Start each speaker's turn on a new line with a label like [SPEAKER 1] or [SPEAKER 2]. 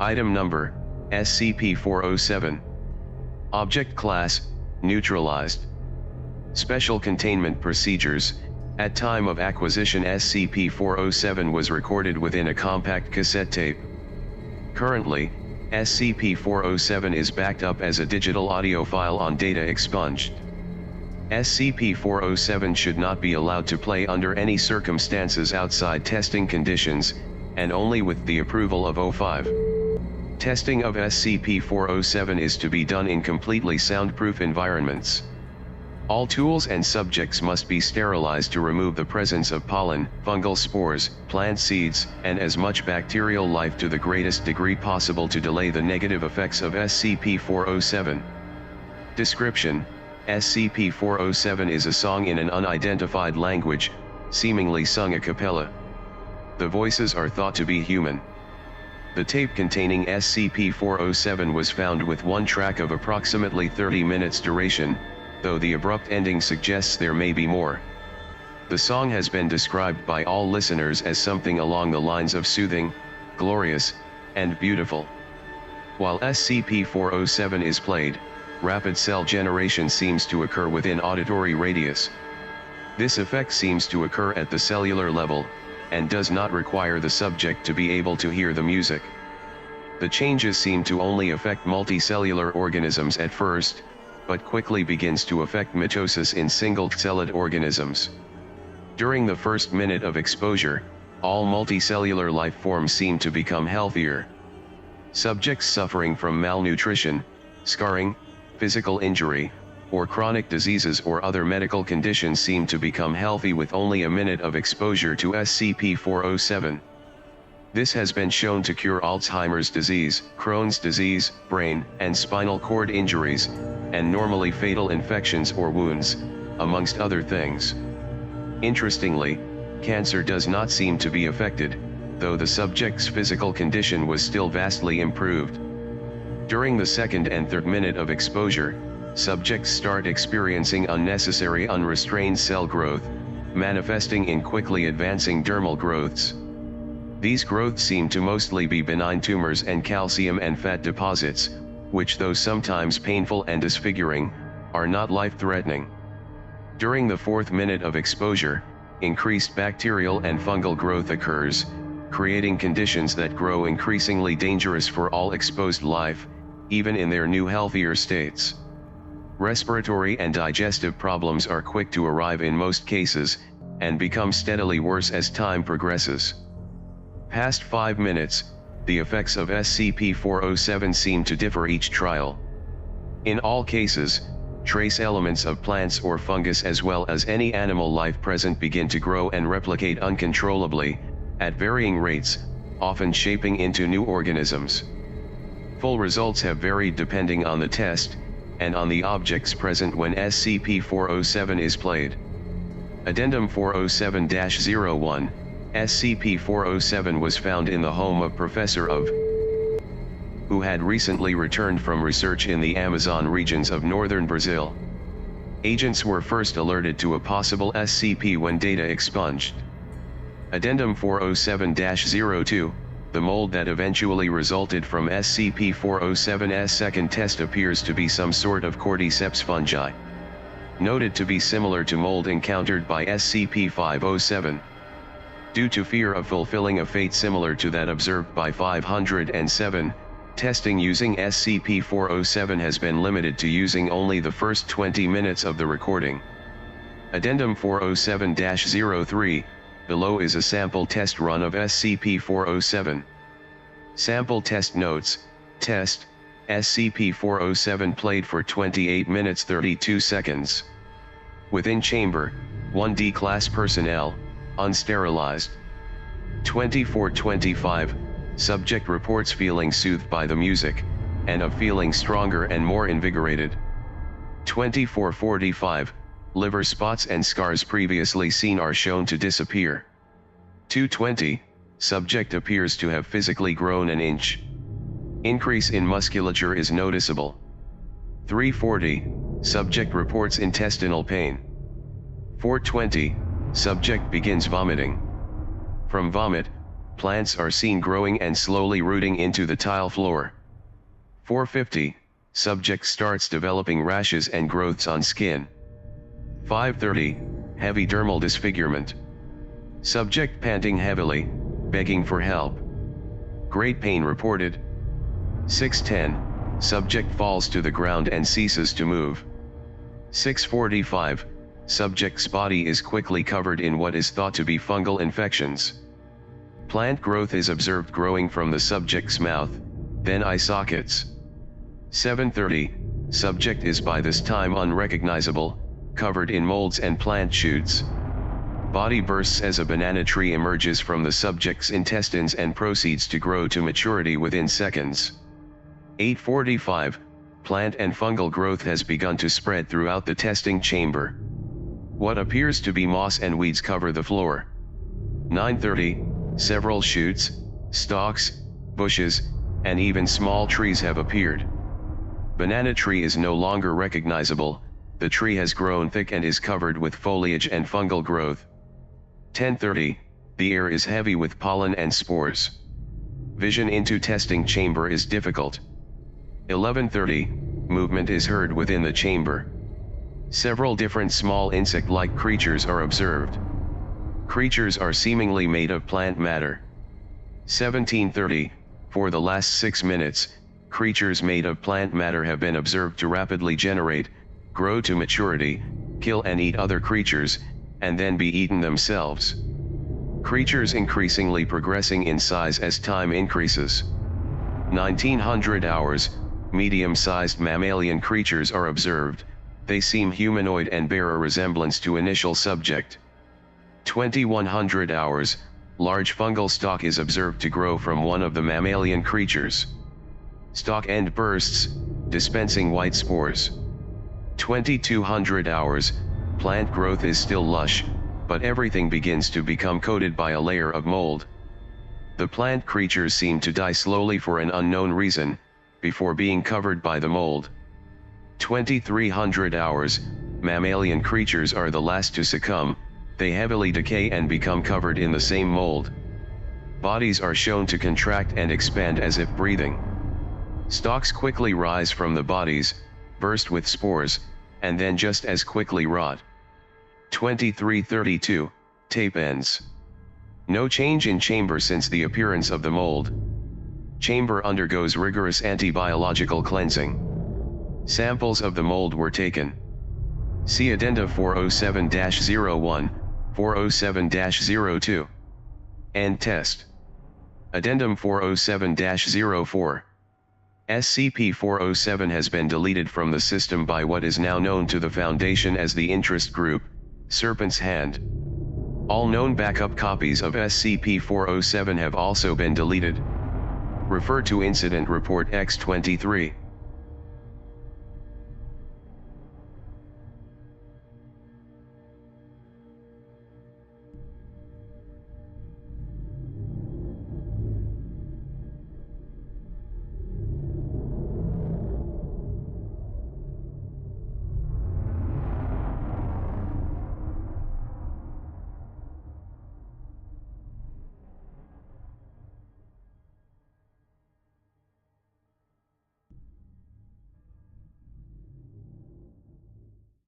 [SPEAKER 1] Item Number, SCP-407. Object Class, Neutralized. Special Containment Procedures. At time of acquisition, SCP-407 was recorded within a compact cassette tape. Currently, SCP-407 is backed up as a digital audio file on data expunged. SCP-407 should not be allowed to play under any circumstances outside testing conditions, and only with the approval of O5. Testing of SCP-407 is to be done in completely soundproof environments. All tools and subjects must be sterilized to remove the presence of pollen, fungal spores, plant seeds, and as much bacterial life to the greatest degree possible to delay the negative effects of SCP-407. Description: SCP-407 is a song in an unidentified language, seemingly sung a cappella. The voices are thought to be human. The tape containing SCP-407 was found with one track of approximately 30 minutes duration, though the abrupt ending suggests there may be more. The song has been described by all listeners as something along the lines of soothing, glorious, and beautiful. While SCP-407 is played, rapid cell generation seems to occur within auditory radius. This effect seems to occur at the cellular level, and does not require the subject to be able to hear the music. The changes seem to only affect multicellular organisms at first, but quickly begins to affect mitosis in single-celled organisms. During the first minute of exposure, all multicellular life forms seem to become healthier. Subjects suffering from malnutrition, scarring, physical injury, or chronic diseases or other medical conditions seem to become healthy with only a minute of exposure to SCP-407. This has been shown to cure Alzheimer's disease, Crohn's disease, brain and spinal cord injuries, and normally fatal infections or wounds, amongst other things. Interestingly, cancer does not seem to be affected, though the subject's physical condition was still vastly improved. During the second and third minute of exposure, subjects start experiencing unnecessary unrestrained cell growth, manifesting in quickly advancing dermal growths. These growths seem to mostly be benign tumors and calcium and fat deposits, which, though sometimes painful and disfiguring, are not life-threatening. During the fourth minute of exposure, increased bacterial and fungal growth occurs, creating conditions that grow increasingly dangerous for all exposed life, even in their new healthier states. Respiratory and digestive problems are quick to arrive in most cases, and become steadily worse as time progresses. Past 5 minutes, the effects of SCP-407 seem to differ each trial. In all cases, trace elements of plants or fungus as well as any animal life present begin to grow and replicate uncontrollably, at varying rates, often shaping into new organisms. Full results have varied depending on the test, and on the objects present when SCP-407 is played. Addendum 407-01, SCP-407 was found in the home of Professor of, who had recently returned from research in the Amazon regions of northern Brazil. Agents were first alerted to a possible SCP when data expunged. Addendum 407-02, the mold that eventually resulted from SCP-407's second test appears to be some sort of cordyceps fungi. Noted to be similar to mold encountered by SCP-507. Due to fear of fulfilling a fate similar to that observed by 507, testing using SCP-407 has been limited to using only the first 20 minutes of the recording. Addendum 407-03, below is a sample test run of SCP-407. Sample test notes: Test, SCP-407 played for 28 minutes 32 seconds. Within chamber, 1D class personnel, unsterilized. 24:25, subject reports feeling soothed by the music, and of feeling stronger and more invigorated. 24:45, liver spots and scars previously seen are shown to disappear. 2:20, subject appears to have physically grown an inch. Increase in musculature is noticeable. 3:40, subject reports intestinal pain. 4:20, subject begins vomiting. From vomit, Plants are seen growing and slowly rooting into the tile floor. 450, subject starts developing rashes and growths on skin. 530, heavy dermal disfigurement. Subject panting heavily, begging for help. Great pain reported. 610, subject falls to the ground and ceases to move. 645, subject's body is quickly covered in what is thought to be fungal infections. Plant growth is observed growing from the subject's mouth, then eye sockets. 730, subject is by this time unrecognizable, covered in molds and plant shoots. Body bursts as a banana tree emerges from the subject's intestines and proceeds to grow to maturity within seconds. 845, plant and fungal growth has begun to spread throughout the testing chamber. What appears to be moss and weeds cover the floor. 930, several shoots, stalks, bushes, and even small trees have appeared. Banana tree is no longer recognizable, the tree has grown thick and is covered with foliage and fungal growth. 1030, the air is heavy with pollen and spores. Vision into testing chamber is difficult. 1130, movement is heard within the chamber. Several different small insect-like creatures are observed. Creatures are seemingly made of plant matter. 1730, for the last 6 minutes, creatures made of plant matter have been observed to rapidly generate, grow to maturity, kill and eat other creatures, and then be eaten themselves. Creatures increasingly progressing in size as time increases. 1900 hours, medium-sized mammalian creatures are observed, they seem humanoid and bear a resemblance to initial subject. 2100 hours, large fungal stalk is observed to grow from one of the mammalian creatures. Stalk end bursts, dispensing white spores. 2200 hours, plant growth is still lush, but everything begins to become coated by a layer of mold. The plant creatures seem to die slowly for an unknown reason, before being covered by the mold. 2300 hours, mammalian creatures are the last to succumb, they heavily decay and become covered in the same mold. Bodies are shown to contract and expand as if breathing. Stalks quickly rise from the bodies, burst with spores, and then just as quickly rot. 2332, tape ends. No change in chamber since the appearance of the mold. Chamber undergoes rigorous anti-biological cleansing. Samples of the mold were taken. See Addenda 407-01, 407-02. End test. Addendum 407-04. SCP-407 has been deleted from the system by what is now known to the Foundation as the Interest Group, Serpent's Hand. All known backup copies of SCP-407 have also been deleted. Refer to Incident Report X-23.